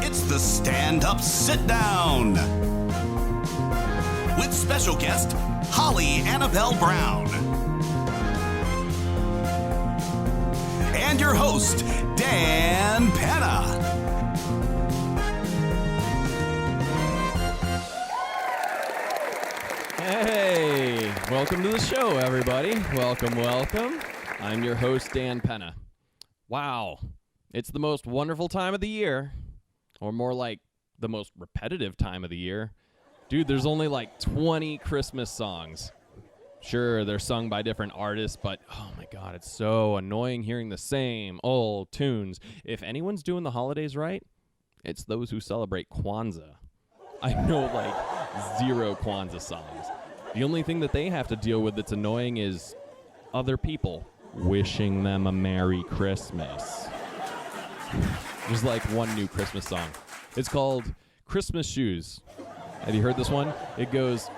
It's the Stand Up Sit Down with special guest Holly Anabel Brown and your host Dan Penna. Hey, welcome to the show, everybody. Welcome. I'm your host, Dan Penna. Wow, it's the most wonderful time of the year, or more like the most repetitive time of the year. Dude, there's only like 20 Christmas songs. Sure, they're sung by different artists, but oh my God, it's so annoying hearing the same old tunes. If anyone's doing the holidays right, it's those who celebrate Kwanzaa. I know like 0 Kwanzaa songs. The only thing that they have to deal with that's annoying is other people wishing them a Merry Christmas. There's like one new Christmas song. It's called Christmas Shoes. Have you heard this one? It goes,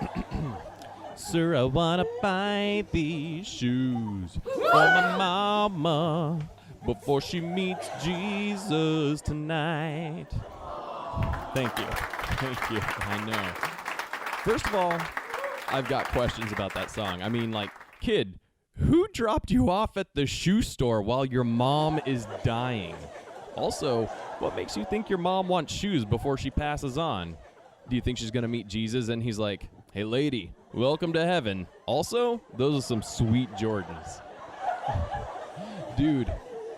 Sir, I wanna buy these shoes for my mama before she meets Jesus tonight. Thank you. I know. First of all, I've got questions about that song. I mean, like, kid, who dropped you off at the shoe store while your mom is dying? Also, what makes you think your mom wants shoes before she passes on? Do you think she's going to meet Jesus and he's like, hey, lady, welcome to heaven. Also, those are some sweet Jordans. Dude,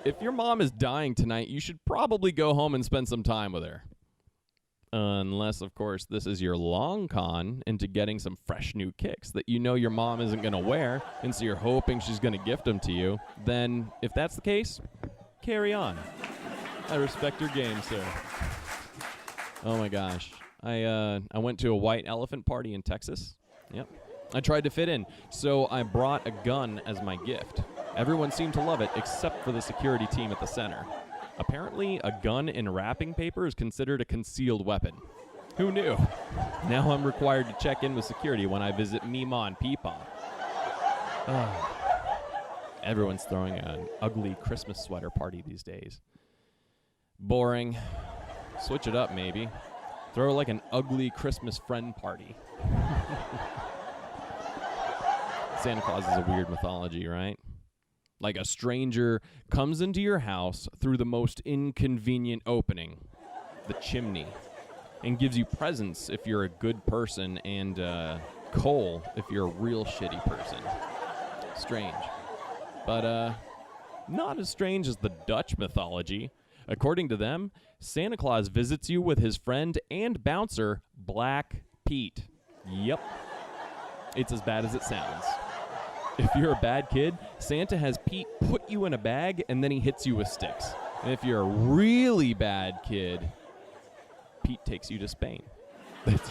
if your mom is dying tonight, you should probably go home and spend some time with her. Unless, of course, this is your long con into getting some fresh new kicks that you know your mom isn't going to wear, and so you're hoping she's going to gift them to you. Then, if that's the case, carry on. I respect your game, sir. Oh my gosh. I went to a white elephant party in Texas. Yep. I tried to fit in, so I brought a gun as my gift. Everyone seemed to love it except for the security team at the center. Apparently, a gun in wrapping paper is considered a concealed weapon. Who knew? Now I'm required to check in with security when I visit Meemaw and Peepaw. Everyone's throwing an ugly Christmas sweater party these days. Boring. Switch it up, maybe. Throw like an ugly Christmas friend party. Santa Claus is a weird mythology, right? Like a stranger comes into your house through the most inconvenient opening, the chimney, and gives you presents if you're a good person and coal if you're a real shitty person. Strange. But not as strange as the Dutch mythology. According to them, Santa Claus visits you with his friend and bouncer, Black Pete. Yep. It's as bad as it sounds. If you're a bad kid, Santa has Pete put you in a bag and then he hits you with sticks. And if you're a really bad kid, Pete takes you to Spain. That's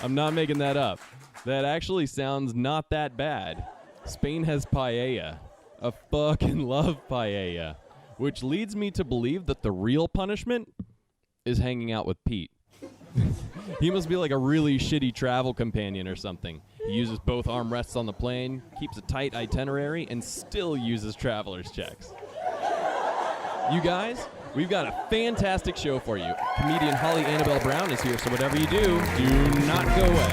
I'm not making that up. That actually sounds not that bad. Spain has paella. I fucking love paella. Which leads me to believe that the real punishment is hanging out with Pete. He must be like a really shitty travel companion or something. He uses both armrests on the plane, keeps a tight itinerary, and still uses traveler's checks. You guys, we've got a fantastic show for you. Comedian Holly Anabel Brown is here, so whatever you do not go away.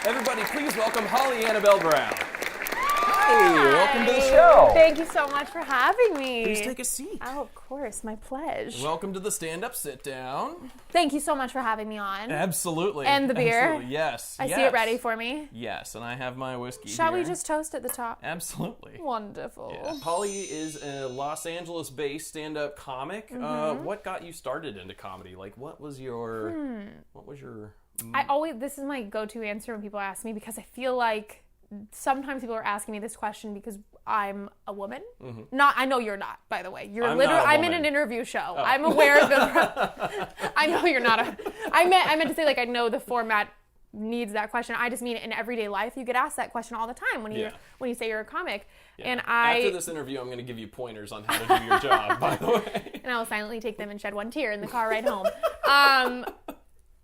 Everybody, please welcome Holly Anabel Brown. Hey, welcome to the show. Thank you so much for having me. Please take a seat. Oh, of course, my pleasure. Welcome to the stand-up sit-down. Thank you so much for having me on. Absolutely. And the beer. Absolutely. Yes. I see it ready for me. Yes, and I have my whiskey Shall here. we just toast at the top? Absolutely. Wonderful. Yeah. Holly is a Los Angeles-based stand-up comic. Mm-hmm. What got you started into comedy? Like, what was your... This is my go-to answer when people ask me, because I feel like sometimes people are asking me this question because I'm a woman. Mm-hmm. I know you're not, by the way. I'm in an interview show. Oh. I'm aware of the... I know you're not I meant to say, like, I know the format needs that question. I just mean in everyday life, you get asked that question all the time when you say you're a comic. Yeah. And after this interview, I'm going to give you pointers on how to do your job, by the way. And I will silently take them and shed one tear in the car ride home.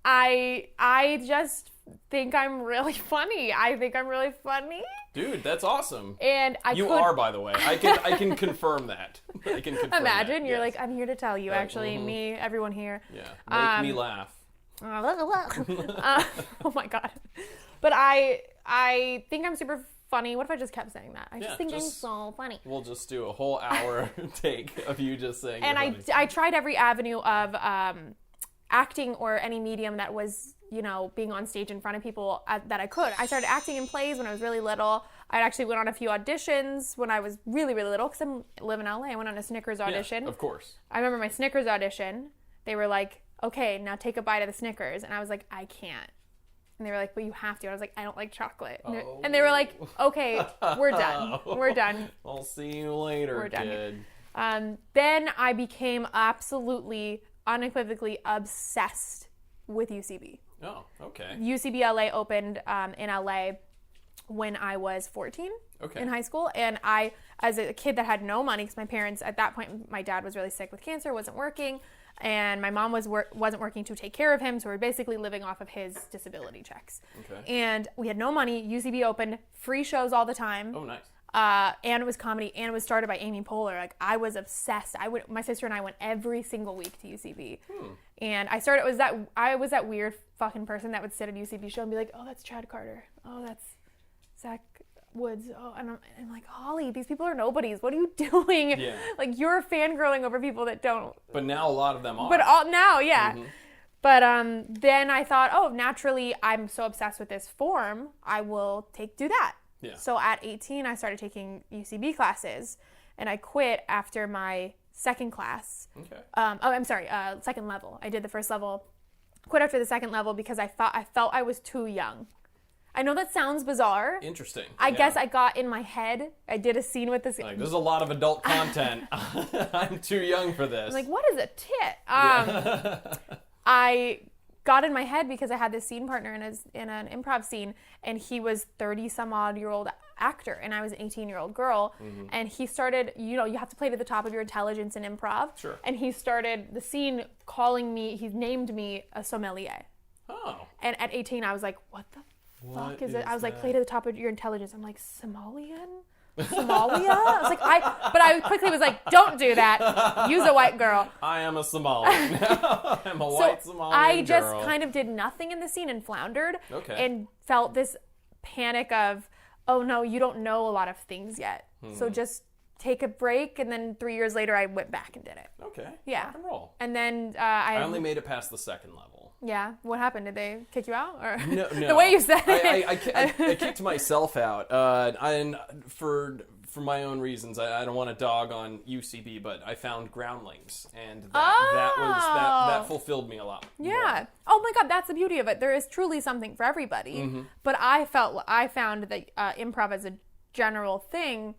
I just think I'm really funny. I think I'm really funny. Dude, that's awesome. And you are, by the way. I can confirm that. I can confirm Imagine that, you're yes. like, I'm here to tell you. Actually, me, everyone here. Yeah, make me laugh. Oh my god. But I think I'm super funny. What if I just kept saying that? I just think I'm so funny. We'll just do a whole hour take of you just saying. And I tried every avenue of acting or any medium that was, you know, being on stage in front of people that I could. I started acting in plays when I was really little. I actually went on a few auditions when I was really, really little because I live in LA. I went on a Snickers audition. Yeah, of course. I remember my Snickers audition. They were like, okay, now take a bite of the Snickers. And I was like, I can't. And they were like, but you have to. And I was like, I don't like chocolate. And they were like, okay, we're done. We're done. I'll see you later, we're kid. Then I became absolutely, unequivocally obsessed with UCB. Oh, okay. UCB LA opened in LA when I was 14 in high school. And I, as a kid that had no money, because my parents, at that point, my dad was really sick with cancer, wasn't working. And my mom wasn't working to take care of him, so we were basically living off of his disability checks. Okay. And we had no money. UCB opened, free shows all the time. Oh, nice. And it was comedy, and it was started by Amy Poehler. Like, I was obsessed. My sister and I went every single week to UCB. And I was that weird fucking person that would sit at UCB show and be like, oh, that's Chad Carter. Oh, that's Zach Woods. Oh, and I'm like, Holly, these people are nobodies. What are you doing? Yeah. Like, you're fangirling over people that don't. But now a lot of them are. But now, yeah. Mm-hmm. But then I thought, oh, naturally, I'm so obsessed with this form, I will do that. Yeah. So at 18, I started taking UCB classes, and I quit after my second class. Okay. Second level. I did the first level, quit after the second level because I felt I was too young. I know that sounds bizarre. Interesting. I guess I got in my head. I did a scene with this. Like, there's a lot of adult content. I'm too young for this. I'm like, what is a tit? I got in my head because I had this scene partner in an improv scene, and he was 30-some-odd-year-old actor, and I was an 18-year-old girl. Mm-hmm. And he started, you have to play to the top of your intelligence in improv. Sure. And he started the scene he named me a sommelier. Oh. And at 18, I was like, what the fuck is it? I was like, play to the top of your intelligence. I'm like, Somalian? Somalia? I was like, but I quickly was like, don't do that. Use a white girl. I am a Somalian. I'm a white Somalian girl. I just kind of did nothing in the scene and floundered. Okay. And felt this panic of, oh no, you don't know a lot of things yet. So just take a break. And then 3 years later, I went back and did it. Okay. Yeah. Rock and roll. And then I only made it past the second level. Yeah. What happened? Did they kick you out? Or no. The way you said it. I kicked myself out. And for my own reasons, I don't want to dog on UCB, but I found Groundlings, and that fulfilled me a lot. Yeah. More. Oh my God, that's the beauty of it. There is truly something for everybody. Mm-hmm. But I found that improv as a general thing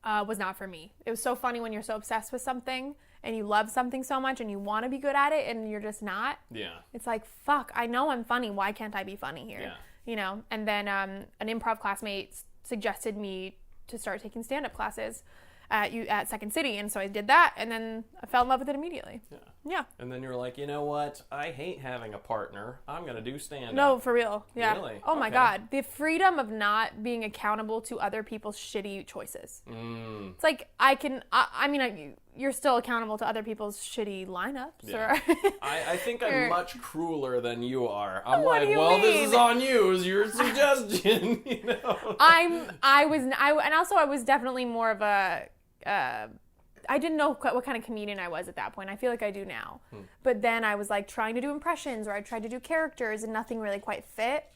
was not for me. It was so funny when you're so obsessed with something and you love something so much and you want to be good at it and you're just not. Yeah. It's like, fuck, I know I'm funny. Why can't I be funny here? Yeah. And then an improv classmate suggested me to start taking stand-up classes at Second City, and so I did that, and then I fell in love with it immediately. Yeah. And then you were like, you know what? I hate having a partner. I'm gonna do stand-up. No, for real. Yeah. Really? Oh my God, the freedom of not being accountable to other people's shitty choices. It's like you're still accountable to other people's shitty lineups. Yeah. I think I'm much crueler than you are. I'm like, well, this is on you. It's your suggestion. I was definitely more of a. I didn't know what kind of comedian I was at that point. I feel like I do now. But then I was like trying to do impressions, or I tried to do characters, and nothing really quite fit.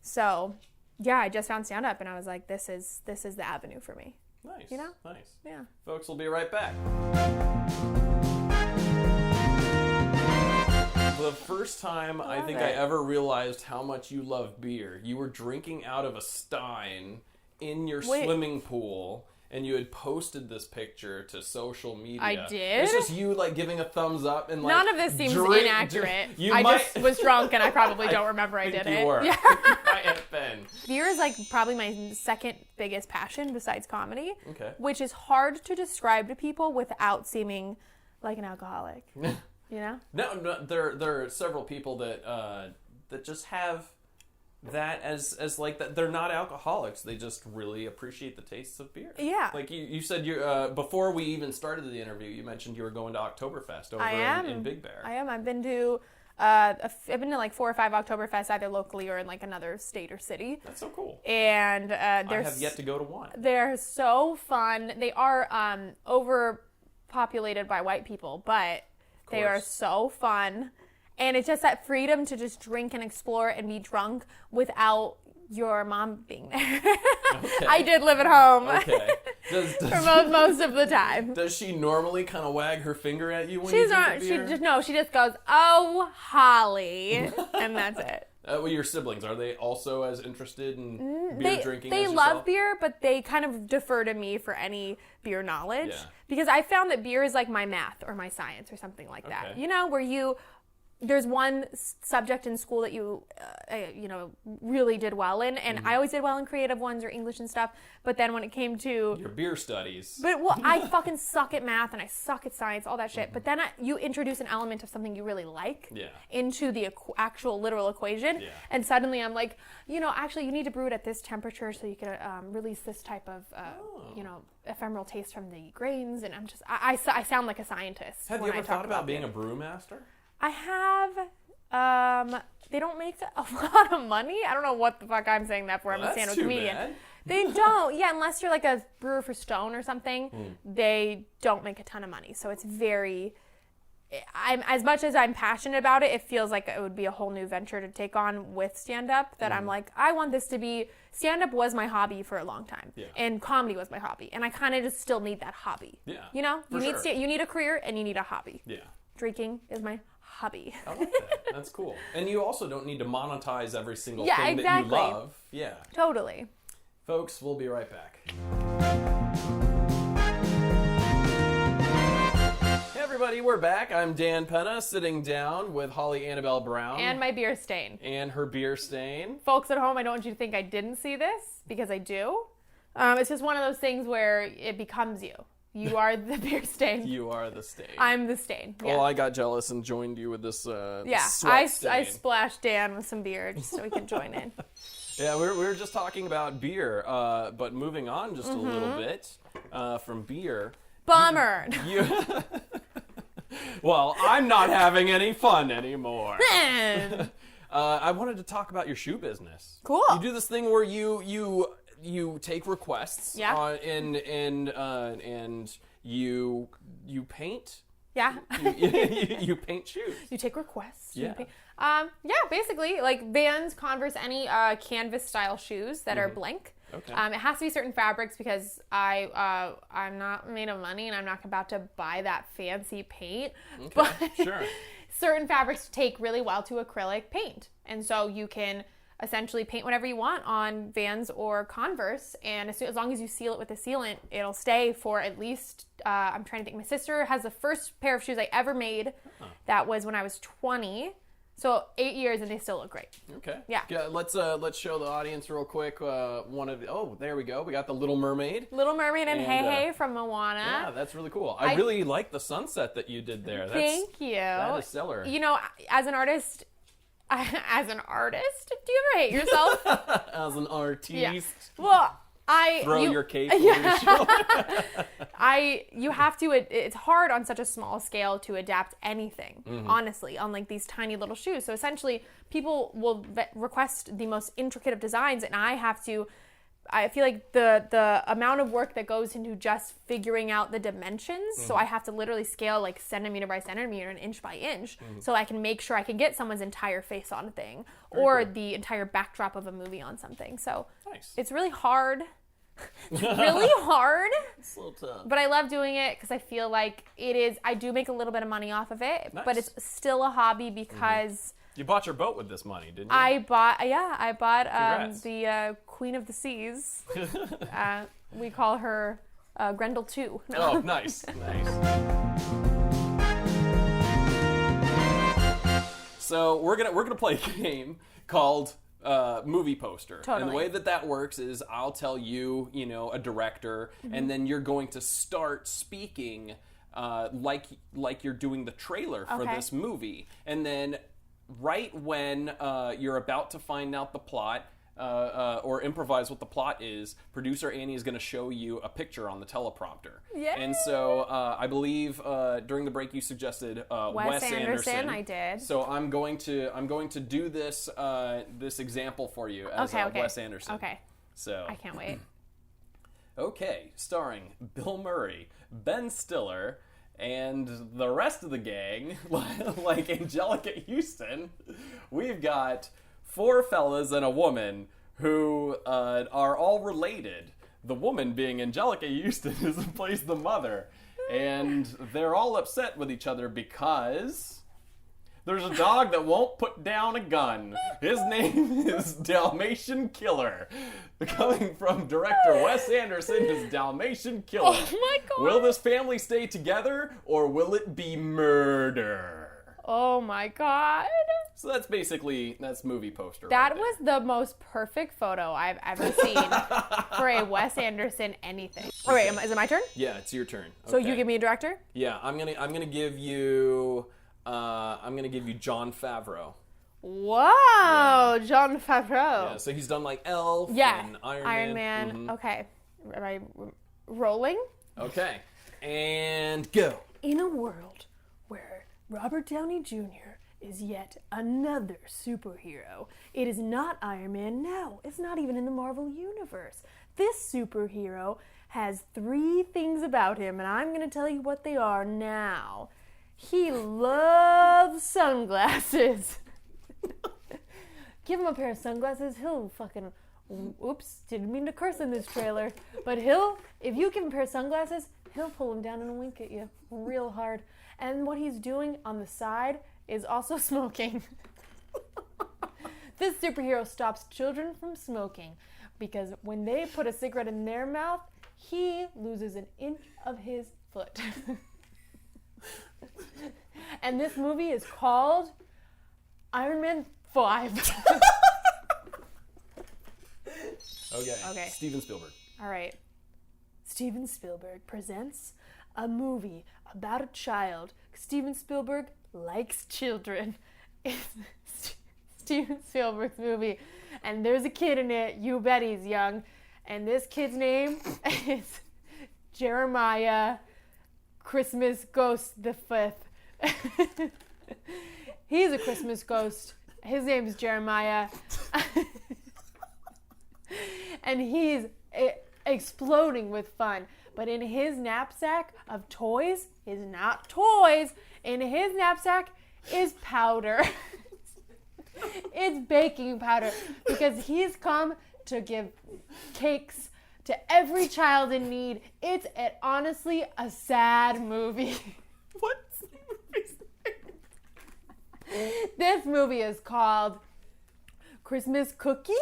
So, yeah, I just found stand-up, and I was like, this is the avenue for me. Nice. Nice. Yeah. Folks, we'll be right back. The first time I think I ever realized how much you love beer, you were drinking out of a stein in your swimming pool. And you had posted this picture to social media. I did? It's just you, like, giving a thumbs up and, like... None of this seems inaccurate. Just was drunk and I probably don't remember I did it. You were. Yeah. You might have been. Beer is, like, probably my second biggest passion besides comedy. Okay. Which is hard to describe to people without seeming like an alcoholic. You know? No, there are several people that just have that as like that they're not alcoholics. They just really appreciate the tastes of beer. Yeah. Like you said, you before we even started the interview, you mentioned you were going to Oktoberfest over in Big Bear. I am. I've been to like 4 or 5 Oktoberfests, either locally or in like another state or city. That's so cool. And I have yet to go to one. They're so fun. They are overpopulated by white people, but they are so fun. And it's just that freedom to just drink and explore and be drunk without your mom being there. Okay. I did live at home. Okay. For most of the time. Does she normally kind of wag her finger at you when you drink the beer? She just goes, "Oh, Holly," and that's it. Well, your siblings, are they also as interested in beer drinking as yourself? They love beer, but they kind of defer to me for any beer knowledge. Yeah. Because I found that beer is like my math or my science or something like that. You know, where there's one subject in school that you really did well in, and I always did well in creative ones or English and stuff, but then when it came to your beer studies, I fucking suck at math and I suck at science, all that shit, but then you introduce an element of something you really like into the actual literal equation, and suddenly I'm like, actually you need to brew it at this temperature so you can release this type of ephemeral taste from the grains, and I'm just I sound like a scientist. Have you ever thought about being a brewmaster? I have. They don't make a lot of money. I don't know what the fuck I'm saying that for. I'm a stand-up comedian. Bad. They don't. Yeah, unless you're like a brewer for Stone or something, they don't make a ton of money. So it's very. I'm as much as I'm passionate about it, it feels like it would be a whole new venture to take on with stand-up. That I'm like, I want this to be. Stand-up was my hobby for a long time, and comedy was my hobby, and I kind of just still need that hobby. Yeah. You need a career and you need a hobby. Yeah. Drinking is my hobby. I like that. That's cool. And you also don't need to monetize every single thing that you love. Yeah. Totally. Folks, we'll be right back. Hey everybody, we're back. I'm Dan Penna, sitting down with Holly Anabel Brown. And my beer stain. And her beer stain. Folks at home, I don't want you to think I didn't see this, because I do. It's just one of those things where it becomes you. You are the beer stain. You are the stain. I'm the stain. Yeah. Well, I got jealous and joined you with this sweat stain. I splashed Dan with some beer just so we could join in. Yeah, we were just talking about beer, but moving on just a little bit from beer. Bummer. Well, I'm not having any fun anymore. I wanted to talk about your shoe business. Cool. You do this thing where you take requests, and you paint. Yeah. You paint shoes. You take requests. Yeah. Basically, like Vans, Converse, any canvas style shoes that are blank. Okay. It has to be certain fabrics because I'm not made of money and I'm not about to buy that fancy paint. Okay. But sure. Certain fabrics take really well to acrylic paint, and so you can essentially paint whatever you want on Vans or Converse, and as long as you seal it with a sealant, it'll stay for at least, I'm trying to think, my sister has the first pair of shoes I ever made. That was when I was 20. So 8 years and they still look great. Okay. Yeah. Let's show the audience real quick there we go. We got the Little Mermaid. Little Mermaid and Hey Hey from Moana. Yeah, that's really cool. I really like the sunset that you did there. Thank you. That is stellar. As an artist, do you ever hate yourself? As an artiste. Yeah. Well, your cape over your shoulder. You have to, it's hard on such a small scale to adapt anything, honestly, on like these tiny little shoes. So essentially, people will request the most intricate of designs, and I feel like the amount of work that goes into just figuring out the dimensions, so I have to literally scale like centimeter by centimeter and inch by inch, so I can make sure I can get someone's entire face on a thing, or the entire backdrop of a movie on something. So It's really hard. It's really hard. It's a little tough. But I love doing it because I feel like I do make a little bit of money off of it, but it's still a hobby because... You bought your boat with this money, didn't you? I bought the Queen of the Seas. We call her Grendel 2. No. Oh, nice. So we're gonna play a game called movie poster. Totally. And the way that works is I'll tell you, a director, and then you're going to start speaking like you're doing the trailer for this movie, and then right when you're about to find out the plot, or improvise what the plot is, producer Annie is going to show you a picture on the teleprompter. Yeah. And so I believe during the break you suggested Wes Anderson. I did. So I'm going to do this this example for you as Wes Anderson. Okay. So I can't wait. Okay, starring Bill Murray, Ben Stiller, and the rest of the gang, like Angelica Houston. We've got 4 fellas and a woman who are all related. The woman being Angelica Houston, who plays the mother. And they're all upset with each other because there's a dog that won't put down a gun. His name is Dalmatian Killer. Coming from director Wes Anderson is Dalmatian Killer. Oh my God. Will this family stay together or will it be murder? Oh my God. So that's movie poster. That right there. was the most perfect photo I've ever seen for a Wes Anderson anything. All right, is it my turn? Yeah, it's your turn. So you give me a director? Yeah, I'm gonna give you Jon Favreau. Whoa, yeah. Jon Favreau. Yeah, so he's done like Elf and Iron Man. Mm-hmm. Okay, am I rolling? Okay, and go. In a world where Robert Downey Jr. is yet another superhero, it is not Iron Man. No, it's not even in the Marvel Universe. This superhero has 3 things about him, and I'm going to tell you what they are now. He loves sunglasses. Give him a pair of sunglasses, he'll fucking... Oops, didn't mean to curse in this trailer. But if you give him a pair of sunglasses, he'll pull them down and wink at you real hard. And what he's doing on the side is also smoking. This superhero stops children from smoking because when they put a cigarette in their mouth, he loses an inch of his foot. And this movie is called Iron Man 5. Okay. Steven Spielberg. All right. Steven Spielberg presents a movie about a child. Steven Spielberg likes children. It's Steven Spielberg's movie. And there's a kid in it. You bet he's young. And this kid's name is Jeremiah Christmas Ghost the 5th. He's a Christmas ghost. His name is Jeremiah. And he's exploding with fun. But in his knapsack of toys is not toys. In his knapsack is powder. It's baking powder. Because he's come to give cakes to every child in need. It's honestly a sad movie. What's the movie's name? This movie is called Christmas Cookies.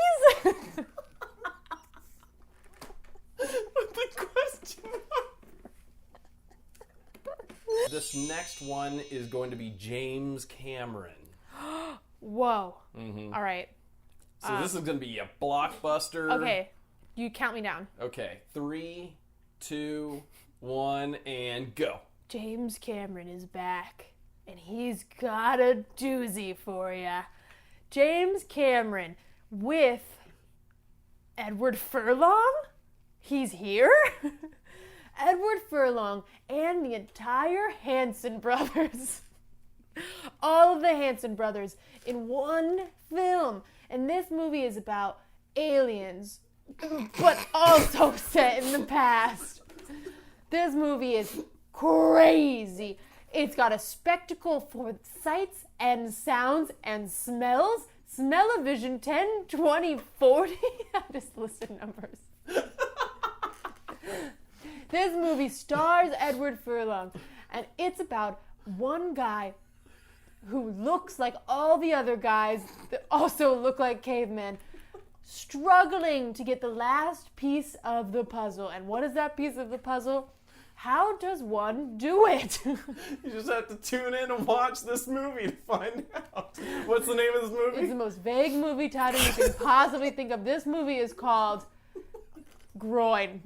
With the question mark. This next one is going to be James Cameron. Whoa. Mm-hmm. All right. So this is going to be a blockbuster. Okay. You count me down. Okay. 3, 2, 1, and go. James Cameron is back, and he's got a doozy for ya. James Cameron with Edward Furlong? He's here? Edward Furlong and the entire Hanson brothers. All of the Hanson brothers in one film. And this movie is about aliens, but also set in the past. This movie is crazy. It's got a spectacle for sights and sounds and smells. Smell-o-vision 10, 20, 40. I just listed numbers. This movie stars Edward Furlong, and it's about one guy who looks like all the other guys that also look like cavemen, struggling to get the last piece of the puzzle. And what is that piece of the puzzle? How does one do it? You just have to tune in and watch this movie to find out. What's the name of this movie? It's the most vague movie title you can possibly think of. This movie is called Groin.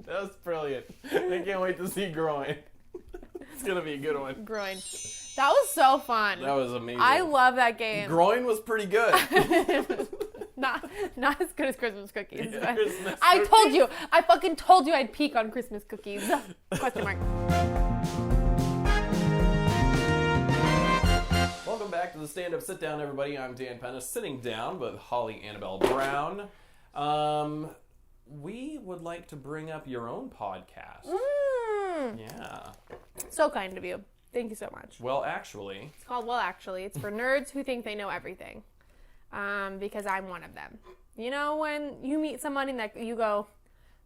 That's brilliant. I can't wait to see Groin. It's going to be a good one. Groin. That was so fun. That was amazing. I love that game. Groin was pretty good. Not as good as Christmas cookies. Yeah, but Christmas I cookies. told you. I fucking told you I'd peak on Christmas cookies. Question mark. Welcome back to the Stand Up Sit Down, everybody. I'm Dan Penna, sitting down with Holly Anabel Brown. We would like to bring up your own podcast. Yeah. So kind of you. Thank you so much. Well, actually. It's called Well Actually. It's for nerds who think they know everything. Because I'm one of them. You know, when you meet somebody that you go,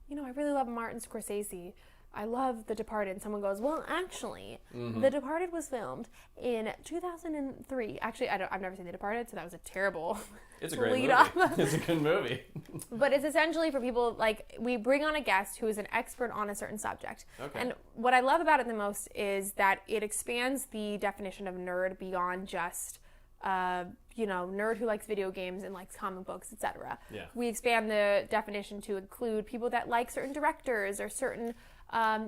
you know, I really love Martin Scorsese. I love The Departed. And someone goes, well, actually, The Departed was filmed in 2003. Actually, I've never seen The Departed, so that was a terrible It's a great lead movie. up. It's a good movie. But it's essentially for people, like, we bring on a guest who is an expert on a certain subject. Okay. And what I love about it the most is that it expands the definition of nerd beyond just, you know, nerd who likes video games and likes comic books, etc. Yeah. We expand the definition to include people that like certain directors or certain,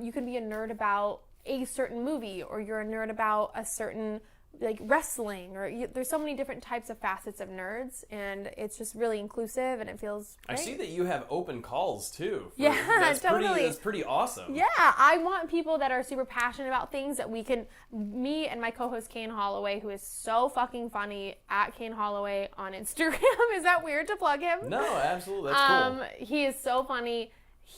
you can be a nerd about a certain movie, or you're a nerd about a certain, like, wrestling, or there's so many different types of facets of nerds, and it's just really inclusive, and it feels great. I see that you have open calls, too. Yeah, totally. That's pretty awesome. Yeah, I want people that are super passionate about things that we can, me and my co-host Kane Holloway, who is so fucking funny, at Kane Holloway on Instagram. Is that weird to plug him? No, absolutely. That's cool. He is so funny.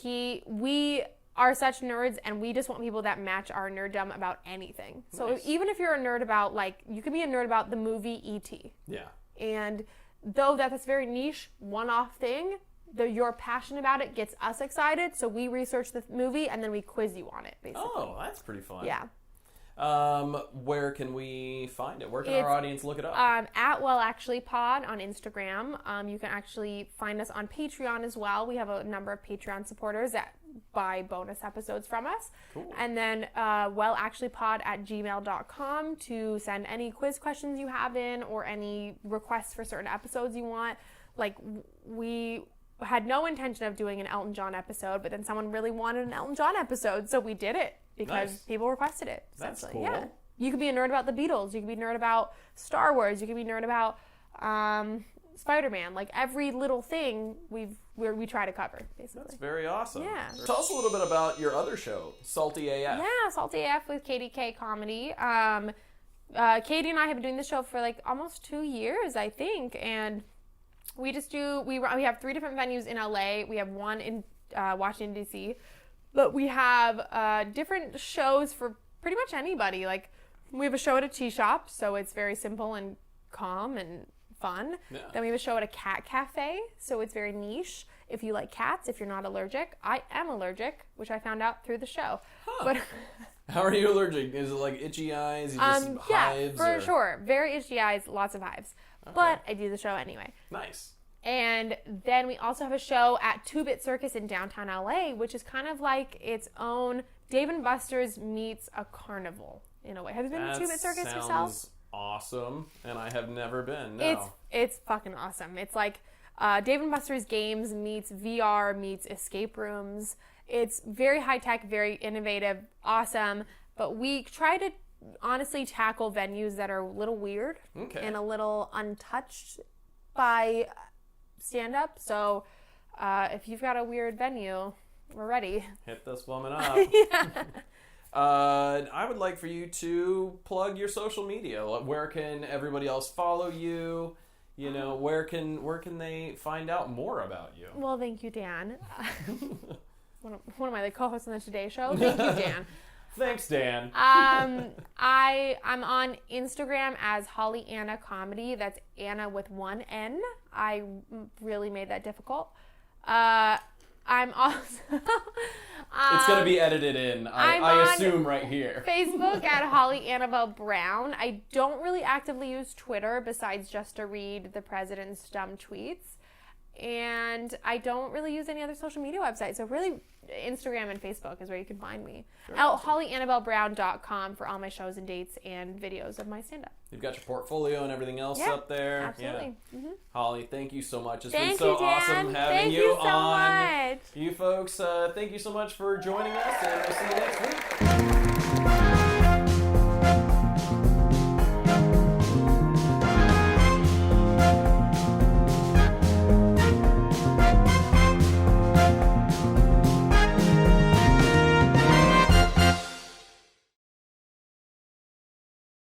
We are such nerds, and we just want people that match our nerddom about anything. So Nice. even if you're a nerd about, like, you could be a nerd about the movie E.T. Yeah. And though that's a very niche, one-off thing, you're passionate about it gets us excited, so we research the movie, and then we quiz you on it, basically. Oh, that's pretty fun. Yeah. Where can we find it? Where can It's, our audience look it up? At Well Actually Pod on Instagram. You can actually find us on Patreon as well. We have a number of Patreon supporters that buy bonus episodes from us. Cool. And then wellactuallypod@gmail.com to send any quiz questions you have in, or any requests for certain episodes you want. Like, we had no intention of doing an Elton John episode, but then someone really wanted an Elton John episode, so we did it because Nice. people requested it. That's essentially. cool. Yeah. You could be a nerd about the Beatles. You could be a nerd about Star Wars. You could be a nerd about Spider-Man. Like, every little thing we try to cover, basically. That's very awesome. Yeah. Tell us a little bit about your other show, Salty AF. Yeah, Salty AF with KDK Comedy. Katie and I have been doing this show for like almost 2 years, I think, and we just we have 3 different venues in LA. We have one in Washington D.C., but we have different shows for pretty much anybody. Like, we have a show at a tea shop, so it's very simple and calm and fun. Yeah. Then we have a show at a cat cafe, so it's very niche. If you like cats, if you're not allergic. I am allergic, which I found out through the show. Huh. But How are you allergic? Is it like itchy eyes? You just hives? for or... sure. Very itchy eyes, lots of hives. Okay. But I do the show anyway. Nice. And then we also have a show at 2-Bit Circus in downtown LA, which is kind of like its own Dave & Buster's meets a carnival, in a way. Have you been to 2-Bit Circus yourself? Sounds awesome, and I have never been. No. It's fucking awesome. It's like Dave & Buster's games meets VR meets escape rooms. It's very high-tech, very innovative, awesome. But we try to honestly tackle venues that are a little weird and a little untouched by stand-up. So if you've got a weird venue, we're ready. Hit this woman up. Yeah. I would like for you to plug your social media. Where can everybody else follow you? You know, where can they find out more about you? Well, thank you, Dan. One of my co-hosts on the Today Show. Thank you, Dan. Thanks, Dan. I'm on Instagram as Holly Anna Comedy. That's Anna with one N. I really made that difficult. I'm also it's going to be edited in, I assume, right here. Facebook at Holly Anabel Brown. I don't really actively use Twitter besides just to read the president's dumb tweets. And I don't really use any other social media websites. So really, Instagram and Facebook is where you can find me. Sure. HollyAnabelBrown.com for all my shows and dates and videos of my stand-up. You've got your portfolio and everything else Yeah, up there. absolutely. Yeah. Mm-hmm. Holly, thank you so much. It's Thank been so you, Dan. awesome having Thank you so on. much. You folks, thank you so much for joining us, and we'll see you next week.